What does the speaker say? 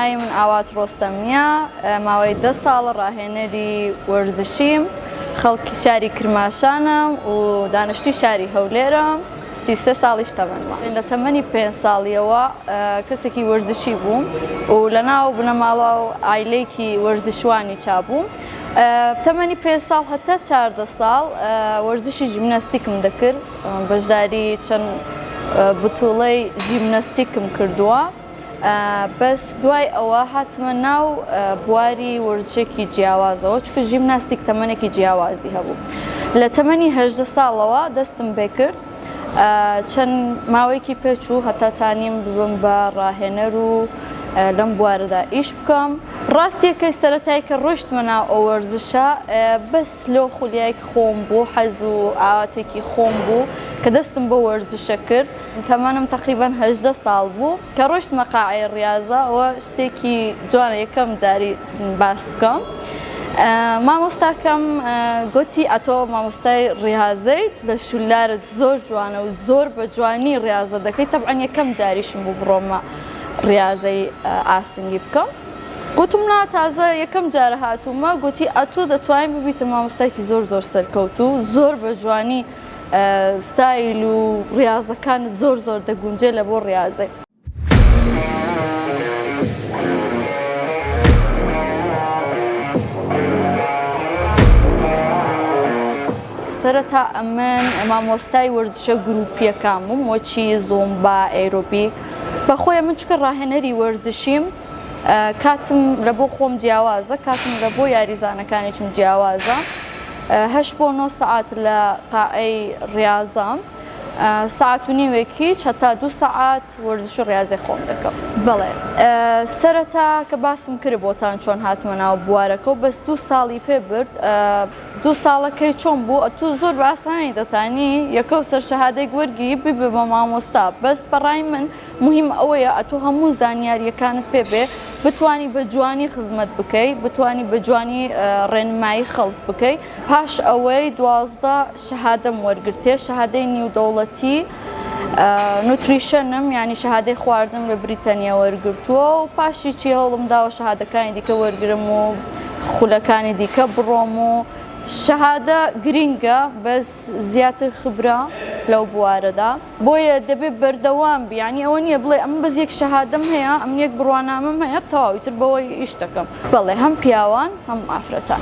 ناوی من ئاوات ڕۆستەمیە ماوەی 10 ساڵ ڕاهێنەری وەرزشیم خەڵکی شاری کرماشانم و دانیشتووی شاری هەولێرم 33 ساڵیش تەمەنمە لە تەمەنی 5 ساڵیەوە کەسێکی وەرزشی بووم و لەناو بنەماڵە و ئایلەیەکی وەرزشوانی چابووم تەمەنی 5 ساڵ هەتا 14 ساڵ وەرزشی ژیمناستیکم دەکرد بەشداری چەند بتوڵەی ژیمناستیکم کردووە بەس دوای ئەوە هاتمە ناو بواری وەرزشێکی جیاوازەوە چونکە ژیمناستیک تەمەنێکی جیاوازی هەبوو لە تەمەنی 18 ساڵەوە دەستم پێ کرد چەند ماوەیەکی پێچوو هەتا تانیم ببم بە ڕاهێنەر و لەم بوارەدا ئیش بکەم ڕاستیەکەی سەرەتایی کە ڕۆیشتمە ناو ئەو وەرزشە بەس لەو خولیایەکی خۆم بوو حەز و ئاواتێکی خۆم بوو کە دەستم بۆ وەرزشە کرد تەمەنم تقریباً 18 ساڵ بوو کە ڕۆیشتمە قاعەی ڕیاضە ئەوە شتێکی جوانە یەکەم جاری باس بکەم مامۆستاکەم گوتی ئەتۆ مامۆستای ڕیاضەیت لە شولارت زۆر جوانە و زۆر بە جوانی ڕیاضە دەکەیت تەبعەن یەکەم جاریشم بوو بڕۆمە ڕیاضەی ئاسنگی بکەم گوتم نا تازە یەکەم جارە هاتوومە گوتی ئەتۆ دەتوانین ببیتە مامۆستایکی زۆر سەرکەوت و زۆر بە جوانی ستایل و ڕیاضەکانت زۆر دەگونجێ لە بۆ ڕیاضەی سەرەتا ئەمن مامۆستای وەرزشە گروپیەکان بووم وەچی زۆمبا ئەیرۆبیک بەخۆیە من چکە ڕاهێنەری وەرزشیم کاتم لە بۆ خۆم جیاوازە کاتم لە بۆ یاریزانەکانێکم جیاوازە 8 بۆ 9 سەعات لە قاعەی ڕیاضەم ساعت و نیوێکیش هەتا 2 سەعات وەرزش و ڕیاضەی خۆم دەکەم بەڵێ سەرەتا کە باسم کرد بۆتان چۆن هاتمە ناو بوارەکە و بەس 2 ساڵی پێ برد 2 ساڵەکەی چۆن بوو ئەتو زۆر باسانی دەتانی یەکەو سەر شەهادەیەک وەرگری ببێ بە مامۆستا بەس بەڕای من مهم ئەوەیە ئەتۆ هەموو زانیاریەکانت پێ بێ بتوانی بە جوانی خزمەت بکەیت بتوانی بە جوانی ڕێنمایی خەڵک بکەیت پاش ئەوەی 12 شەهادەم وەرگرتێ شەهادەی نیودەوڵەتی نوتریشنم ینی شەهادەی خواردن لە بریتانیا وەرگرتووە و پاشی چی هەوڵم داوە شەهادەکانی دیکە وەرگرم و خولەکانی دیکە بڕۆم و شەهادە گرینگە بەس زیاتر خبرە لەو بوارەدا بۆیە دەبێت بەردەوام بی ینی ئەوە نییە بڵێ ئەم بەس یەک شەهادەم هەیە ئەم یەک بڕوانامەم هەیە تەواویتر بەوەی ئیش دەکەم بەڵێ هەم پیاوان هەم ئافرەتان